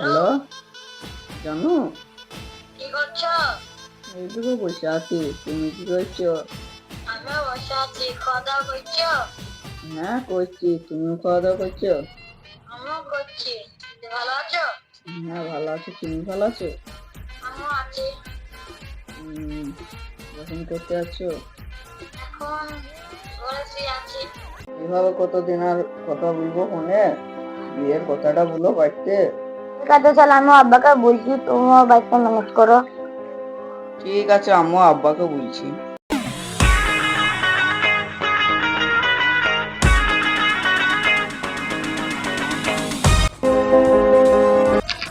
Hello জানো, কি করছো? এইটুকু বসে আছি, তুমি কি করছো? আমিও বসে আছি। খাওয়া দাওয়া করছো? হ্যাঁ করছি, তুমি খাওয়া দাওয়া করছো? আমিও করছি। তুমি ভালো আছো? হ্যাঁ ভালো আছি, তুমি ভালো আছো? আমিও আছি। উম, এখন করতে আছো? এখন ঘরে শুয়ে আছি। এভাবে কতদিন আর কথা বলবো ফোনে? বিয়ের কথাটা বলো বাড়িতে। ঠিক আছে, চল আমি আব্বাকে বলছি, তুমিও বাড়িতে ম্যানেজ করো। ঠিক আছে, আম্মু আব্বাকে বলছি।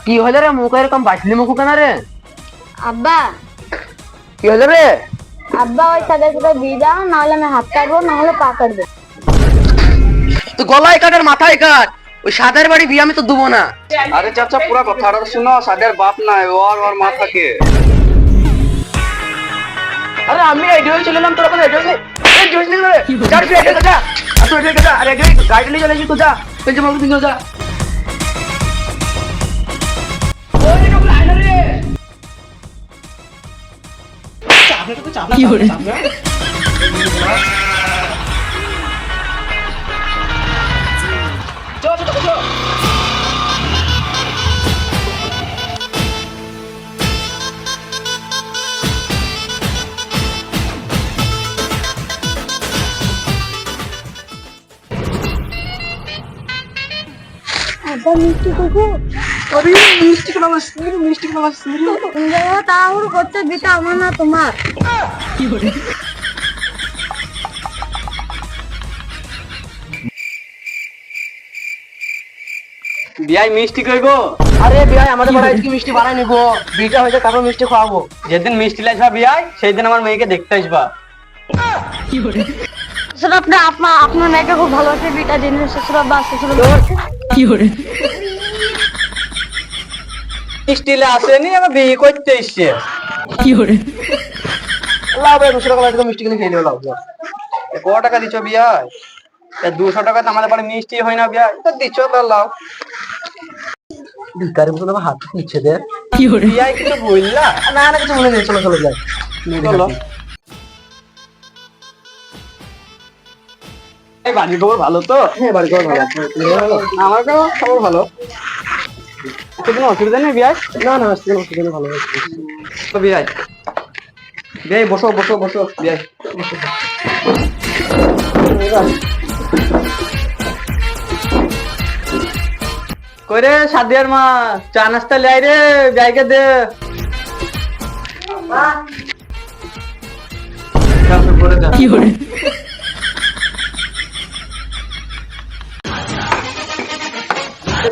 কি হলো রে? মুখ এরকম বাছলি মুখ কেন রে? আব্বা, কি হলো রে? আব্বা ওই সাদের সাথে বিয়ে দাও, নাহলে আমি হাত কাটবো, নাহলে পা কাটবো। তো গলায় কাট আর মাথায় কাট, ওই সাদের বাড়ি বিয়ে আমি তো দেবো না। আরে চাচা পুরা কথাটা শুনো, সাদের বাপ নাই, ওর মা থাকে। আরে আমি রেডি হয়ে চলে এলাম, তোর কাছে রেডি হয়ে যা তুই রেডি হয়ে যা, আর তুই রেডি হয়ে যা, আর রেডি গাড়ি নিয়ে চলে এসে তো যা, তুই যে মাকে যা। ওই লোক লাইন রে, চাপটা তো চাপটা কি হরে চল চল চল। আব্বা মিষ্টি কুকু, আরে মিষ্টি কেন আসছিস? মিষ্টি কেন আসছিস? তুমি যেভাবে তাড়াহুড়ো করছো, বিটা আমার না তোমার। কি হরে বিয়াই মিষ্টি কইব? আরে বিয়াই আমাদের বাড়ি আজকে মিষ্টি বানাই নিবো, বিটা হয়েছে তারপর মিষ্টি খাওয়াবো। যেদিন মিষ্টি লাইবা বিয়াই, সেই দিন আমার মেয়েকে দেখতে আসবা। শ্বশুর আপনার মেয়েকে খুব ভালোবাসে, বিটা জিনিস শ্বশুর আব্বা শ্বশুর মিষ্টি লে আসেনি, আমার বিয়ে করতে এসছে। লাভ রে, 200 টাকা লাগবে, মিষ্টি কিনে খেয়ে নিও, লাভ। কত টাকা দিচ্ছ বিয়াই? 200 টাকা তো আমাদের বাড়ি মিষ্টি হয় না বিয়াই, তো দিচ্ছ তো লাও। ভিকারের মতন আমার হাত নিচ্ছে দে। বিয়াই কিছু বললা? না না, কিছু মনে নেই, চলো চলো যাই। চলো। এই বাড়ির খবর ভালো তো? হ্যাঁ বাড়ি ঘর ভালো আছে। আমার খবর ভালো। কোনো অসুবিধা নেই বিয়াই? না না, আসতে অসুবিধা, ভালো আছে। তো বিয়াই, বিয়াই বসো বসো বসো বিয়াই। কই রে সাদিয়ার মা, চা নাস্তা লাই রে, বিয়াইকে দে। কি হরে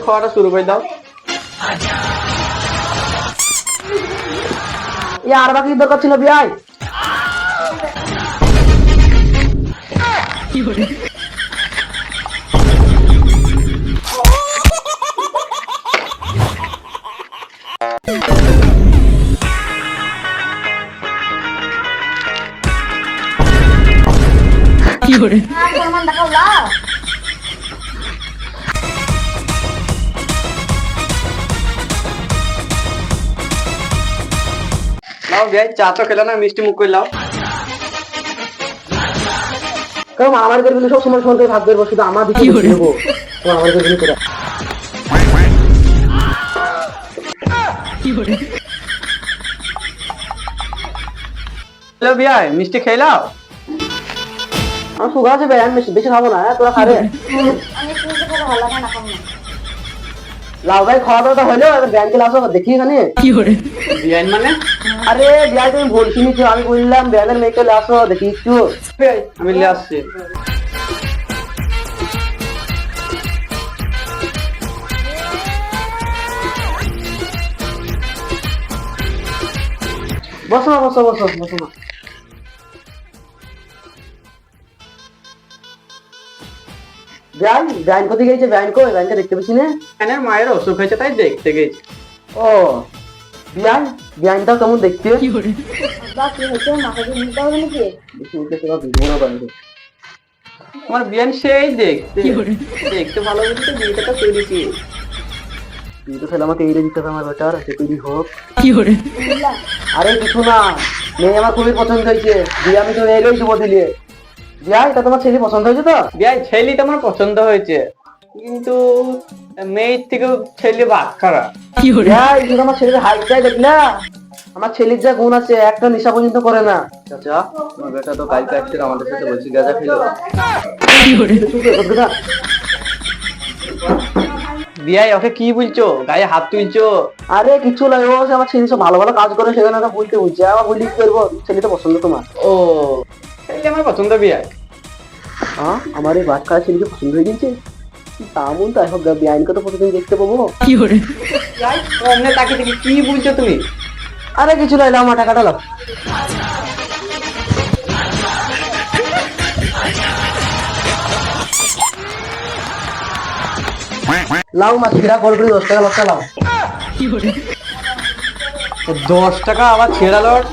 খাওয়াটা শুরু করে দাও। আর বাকি দরকার ছিল বিয়াই? দেখাও লাও। লাও বিয়াই, চা তো খেলে না, মিষ্টি মুখ করে লাও। কারণ আমার ঘরে সব সময় সময় ভাগ করবো, শুধু আমার দিকে নেবো, আমার ঘরে করে। হ্যালো বিয়াই, মিষ্টি খেয়ে লাও। আমার সুগার আছে ভাই, আমি বেশি খাবো না, তোরা খাবে। আমি শুনতে খুব ভালো লাগে না, খাবো না। লাউ ভাই খাওয়া দাওয়াটা হলো, এবার ব্যাংকে আসো, দেখি এখানে। বিয়াই মানে? আরে বিয়াই তুমি বলছি নি, আমি বললাম ব্যাংকের মেয়েকে আসো, দেখি একটু। বিয়াই, আমি নিয়ে আসছি। বসো না, বসো বসো বসো না। ব্যান ব্যান কোথায় গেছে? ব্যান কই? ব্যানকে দেখতে পাচ্ছি না। এখানে মায়ের অসুখ হয়েছে, তাই দেখতে গেছি। ও বিয়ান, বিয়ানটা কেমন দেখতে? আব্বা কি হয়েছে? মাকে দিয়ে নিতে হবে নাকি? আমার বিয়ান সেই দেখতে দেখতে ভালো বলতে বিয়েটা তো করেছি। তুই তো তাহলে আমাকে এইটা দিতে হবে আমার বেটার, সেটুকুই হোক। আরে কিছু না, মেয়ে আমার খুবই পছন্দ হয়েছে, দিয়ে আমি তো এলোই দেবো দিলে। বিয়াই, তা তোমার ছেলে পছন্দ হয়েছে তো? বিয়াই ছেলেটা আমার পছন্দ হয়েছে, কিন্তু মেয়ের থেকে ছেলে বাচ্চারা। বিয়াই, তুমি আমার ছেলের হাইটটাই দেখলা? আমার ছেলের যা গুণ আছে, একটা নেশা পর্যন্ত করে না। চাচা, আমার বেটা তো কালকে আসছে আমাদের সাথে, বলছি গাঁজা খেলো। বিয়াই ওকে কি বলছো, গায়ে হাত তুলছো? আরে কিছু লাগে, ও যে আমার ছেলে সব ভালো ভালো কাজ করে, সেখানে ওটা বলতে বলছে, আবার বলি কি করবো, ছেলেটা পছন্দ তোমার? ও ছেলে আমার পছন্দ বিয়াই। হ্যাঁ, আমার এই বাচ্চা ছেলেকে পছন্দ হয়ে গেছে। তেমন তাই হোক, বিআইনকে তো প্রতিদিন দেখতে পাবো। বিয়াই অমনে তাকে দেখি কি বলছো তুমি? আরে কিছু না, এলাম আমার টাকাটা লাও। লাও মা, ছিড়া কল করে 10 টাকা লটটা লাও। 10 টাকা আবার ছেড়া লট,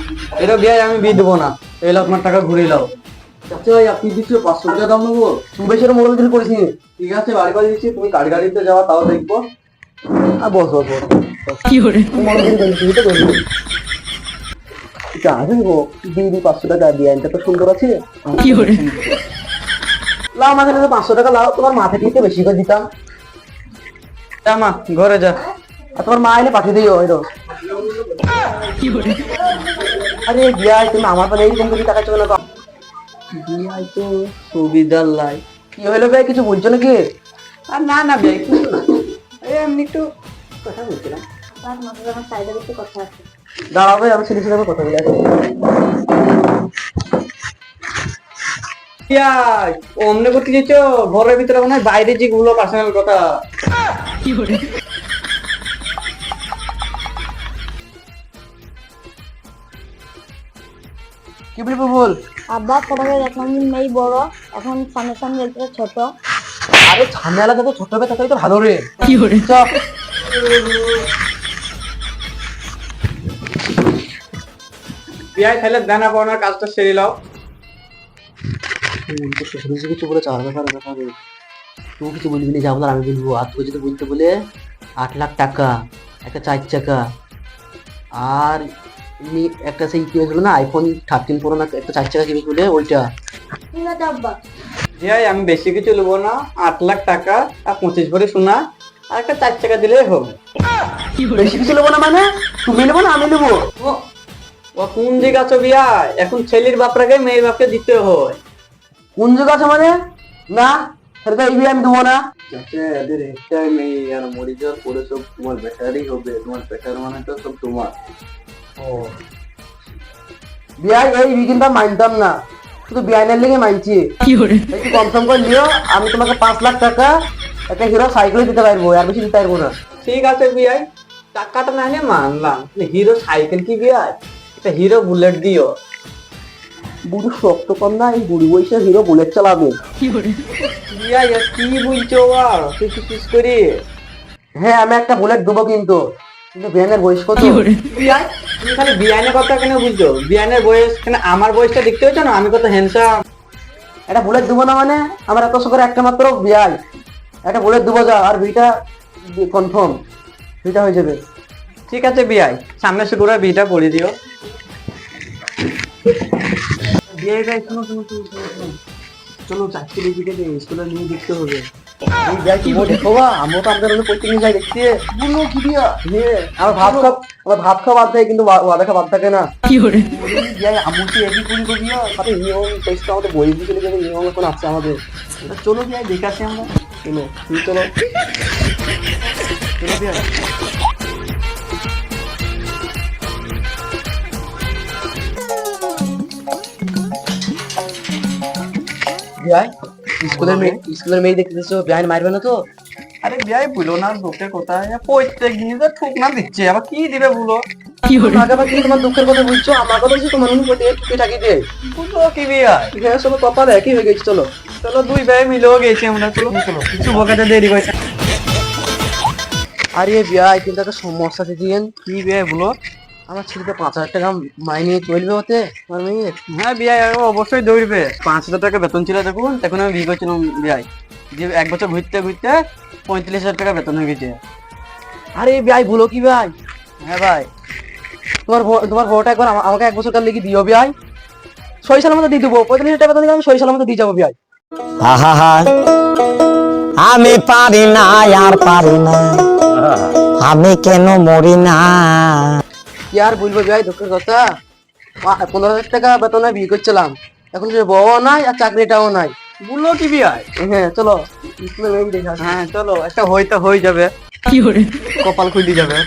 এটা বিয়াই আমি বিয়ে দেবো না, এই লোক আমার টাকা ঘুরে লাও। চাচা ভাই, আপনি দিচ্ছ 500 টাকা দাম নেবো, তুমি বেশি মোবাইল দিল করেছি। ঠিক আছে, বাড়ি বাড়ি দিচ্ছি, তুমি গাড়ি গাড়িতে যাওয়া তাও দেখবো। আর বস বস বস, কি করে মোবাইল দিল করেছি তো বলবো। জানি গো, দিদি 500 টাকা বিআইনটা তো সুন্দর আছে। কি করে লাও আমাকে 500 টাকা লাও, তোমার মাথা থেকে বেশি করে দিতাম। যা মা ঘরে যা। আর তোমার মা এনে পাঠিয়ে দিও হয়তো। আরে বিয়াই, তুমি আমার পালে এইরকম করে টাকা চলে না। বিয়াই তো সুবিধার লাই। কি হইলো ভাই, কিছু বলছো নাকি? আর না না বিয়াই কিছু না, এই এমনি একটু কথা বলছিলাম। আমার সাইডের একটু কথা আছে। দাঁড়াও ভাই, আমি ছেলের সাথে কথা বলে আসি। বিয়াই অমনে করতে যেছ, ঘরের ভিতরে মনে হয় বাইরে যেগুলো পার্সোনাল কথা। কি বলবো বল। আব্বা ফটোকে দেখলাম যে মেয়ে বড়, এখন সামনে সামনে দেখতে ছোট। আরে ঝামেলা যত ছোট হবে ততই তো ভালো রে। কি করে চপ বিয়াই তাহলে দানা পাওনার কাজটা সেরে লাও। কিছু বলে চাওয়ার ব্যাপার ব্যাপারে তুই কিছু বলবি না, যা বলার আমি বলবো। আর তুই যদি বলতে বলে 8 লাখ টাকা, একটা 4 চাকা, আর এমনি একটা সেই কি হয়েছিল না, আইফোন 13 প্রো না, একটা 4 চাকা কিনে বলে ওইটা। ঠিক আছে আব্বা। বিয়াই আমি বেশি কিছু নেবো না, 8 লাখ টাকা আর 25 ভরি সোনা আর একটা 4 টাকা দিলেই হবে। বেশি কিছু নেবো না মানে? তুমি নেবো না আমি নেবো? ও কোন দিকে আছো বিয়াই? এখন ছেলের বাপরাকে মেয়ের বাপকে দিতে হয়। কোন যুগ আছে মানে? না, সেটা এই বিয়ে আমি দেবো না। যাতে এদের একটাই মেয়ে, আর মরে যাওয়ার পরে সব তোমার বেটারই হবে, তোমার বেটার মানে তো সব তোমার। ও বিয়াই, এই বিকিনটা মানতাম না, শুধু বিয়াইনের লেগে মানছি। একটু কম সম করে নিও, আমি তোমাকে 5 লাখ টাকা একটা হিরো সাইকেল দিতে পারবো, আর বেশি দিতে পারবো না। ঠিক আছে বিয়াই, টাকাটা না হলে মানলাম, হিরো সাইকেল কি বিয়াই, একটা হিরো বুলেট দিও। বুড়ো শক্ত কম না, এই বুড়ি বয়সে হিরো বুলেট চালাবে। বিয়াই আর কি বলছো আর কিছু করি? হ্যাঁ, আমি একটা বুলেট দেবো, কিন্তু কিন্তু বিয়ানের বয়স কত? বিয়াই তুমি খালি বিয়ানের কথা কেন বুঝছো? বিয়ানের বয়স কেন, আমার বয়সটা দেখতে হচ্ছে না, আমি কত হ্যান্ডসাম। একটা বুলেট দেবো না মানে? আমার এত করে একটা মাত্র বিয়াই, একটা বুলেট দেবো, যা আর বিটা কনফার্ম, বিটা হয়ে যাবে। ঠিক আছে বিয়াই, সামনে শুক্রবার বিয়েটা করে দিও। বিয়াইটা শোনো শোনো শোনো শোনো, চলো চাকরি দিকে স্কুলে নিয়ে দেখতে হবে। এই বিয়াই কি দেখো বা, আমরা তো আমাদের প্রত্যেক দিন যাই দেখতে। বলো কি বিয়া? হ্যাঁ, আমার ভাত খাওয়া বাদ থাকে, কিন্তু ওয়া দেখা বাদ থাকে না। কি করে বিয়াই আমুটি একই করি করি বিয়া, সাথে নিয়ম টেস্ট আমাদের বই দিয়ে চলে যাবে, নিয়ম এখন আছে আমাদের। চলো বিয়াই দেখে আসি আমরা। চলো তুই চলো, চলো বিয়াই। বিয়াই, স্কুলের মেয়ে দেখতেছো, বিয়াই মারবে না তো? আরে বিয়াই বলো না, দুঃখের কথা, প্রত্যেক দিনই তো ঠুক না দিচ্ছে, আবার কি দিবে বলো? আগে আবার কি তোমার দুঃখের কথা বলছো? আমার কথা বলছি, তোমার অনুভূতি টুকি টাকি দিয়ে বুঝলো কি বিয়াই? এখানে সব কপাল একই হয়ে গেছে। চলো চলো দুই ভাই মিলেও গেছি আমরা, চলো চলো, কিছু বকাতে দেরি হয়েছে। আরে বিয়াই, কিন্তু একটা সমস্যা আছে। কি বিয়াই বলো? আমার ছেলেকে 5,000 টাকা মাইনে চলবে হতে আমার মেয়ে? হ্যাঁ বিয়াই অবশ্যই দৌড়বে, 5,000 টাকা বেতন ছিল দেখুন, তখন আমি বিয়ে করছিলাম বিয়াই, যে 1 বছর ঘুরতে ঘুরতে 35,000 টাকা বেতন হয়ে গেছে। আরে ভাই ভুলো কি ভাই? হ্যাঁ ভাই, তোমার বউটা একবার আমাকে 1 বছর কাল লেগে দিও ভাই। 6 সালের মধ্যে দিয়ে দেবো, 45 টাকা বেতন দিলে আমি 6 সালের মধ্যে দিয়ে যাবো ভাই। আহা আমি পারি না আর পারি না, আমি কেন মরি না। কি আর বলবো ভাই, দুঃখের কথা। 15,000 টাকা বেতনে বিয়ে করছিলাম, এখন সে বউ নাই আর চাকরিটাও নাই। বললো কি ভাই? হ্যাঁ চলো স্কুলে মেয়ে দেখে আসি। হ্যাঁ চলো, একটা হয়ে যাবে, কপাল খুলে যাবে।